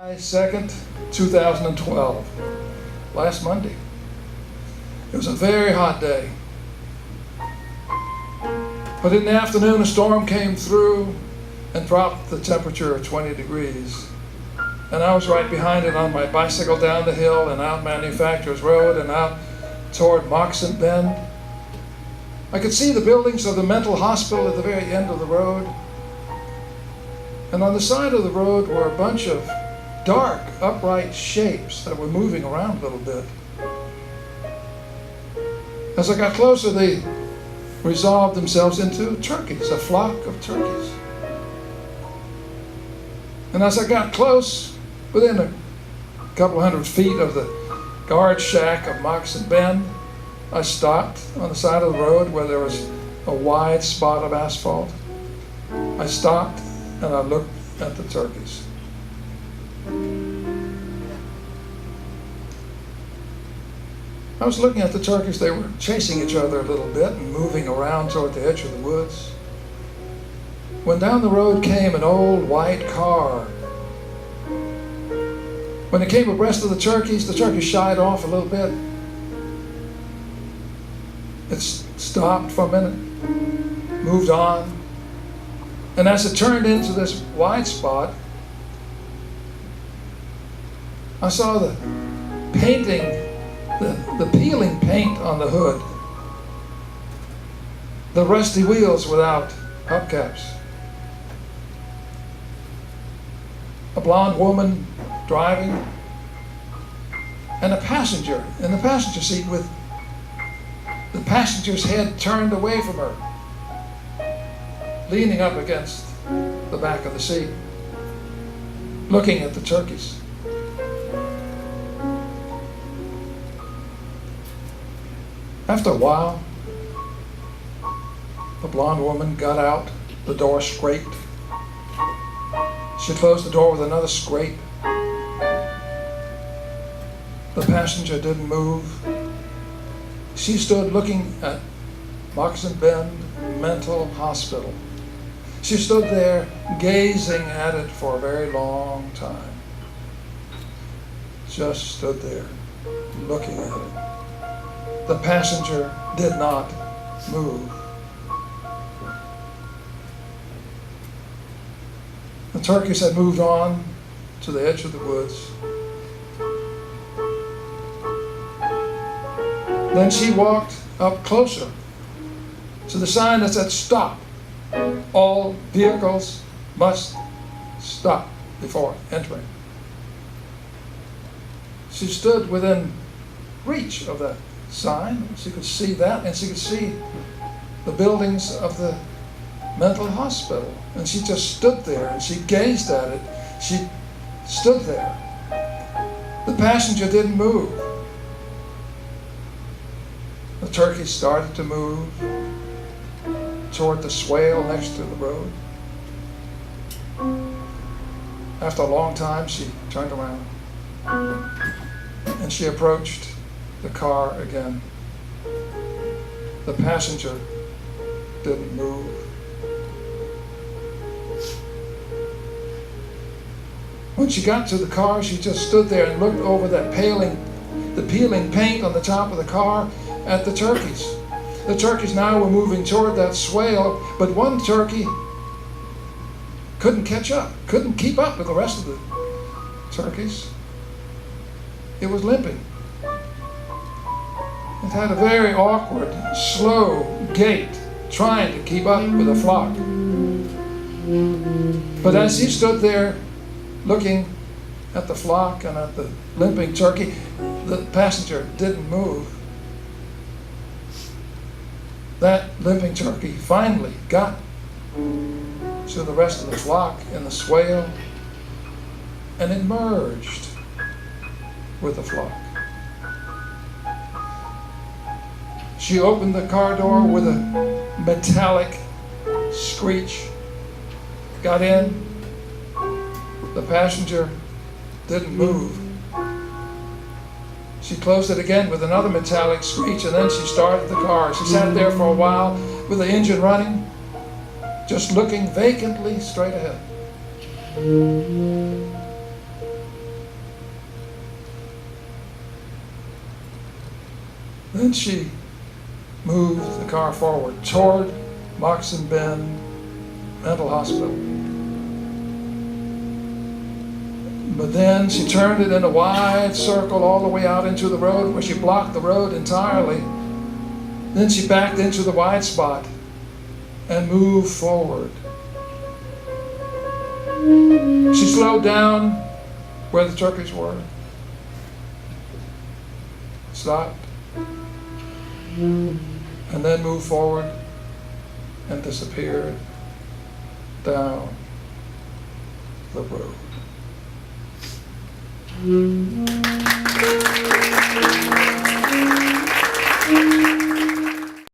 July 2nd, 2012, last Monday. It was a very hot day. But in the afternoon, a storm came through and dropped the temperature 20 degrees. And I was right behind it on my bicycle down the hill and out Manufacturers Road and out toward Moccasin Bend. I could see the buildings of the mental hospital at the very end of the road. And on the side of the road were a bunch of dark, upright shapes that were moving around a little bit. As I got closer, they resolved themselves into turkeys, a flock of turkeys. And as I got close, within a couple hundred feet of the guard shack of Moccasin Bend, I stopped on the side of the road where there was a wide spot of asphalt. I stopped and I looked at the turkeys. I was looking at the turkeys. They were chasing each other a little bit and moving around toward the edge of the woods. When down the road came an old white car. When it came abreast of the turkeys shied off a little bit. It stopped for a minute, moved on, and as it turned into this wide spot, I saw the painting, the peeling paint on the hood, the rusty wheels without hubcaps, a blonde woman driving, and a passenger in the passenger seat with the passenger's head turned away from her, leaning up against the back of the seat, looking at the turkeys. After a while, the blonde woman got out, the door scraped. She closed the door with another scrape. The passenger didn't move. She stood looking at Moccasin Bend Mental Hospital. She stood there gazing at it for a very long time. Just stood there looking at it. The passenger did not move. The turkeys had moved on to the edge of the woods. Then she walked up closer to the sign that said, "Stop. All vehicles must stop before entering." She stood within reach of that sign. She could see that, and she could see the buildings of the mental hospital. And she just stood there, and she gazed at it. She stood there. The passenger didn't move. The turkey started to move toward the swale next to the road. After a long time, she turned around and she approached the car again. The passenger didn't move. When she got to the car, she just stood there and looked over the peeling paint on the top of the car at the turkeys. The turkeys now were moving toward that swale, but one turkey couldn't catch up, couldn't keep up with the rest of the turkeys. It was limping. It had a very awkward, slow gait, trying to keep up with the flock. But as he stood there looking at the flock and at the limping turkey, the passenger didn't move. That limping turkey finally got to the rest of the flock in the swale, and it merged with the flock. She opened the car door with a metallic screech, got in. The passenger didn't move. She closed it again with another metallic screech, and then she started the car. She sat there for a while with the engine running, just looking vacantly straight ahead. Then she moved the car forward toward Moccasin Bend Mental Hospital. But then she turned it in a wide circle all the way out into the road, where she blocked the road entirely. Then she backed into the wide spot and moved forward. She slowed down where the turkeys were, stopped, and then moved forward and disappeared down the road.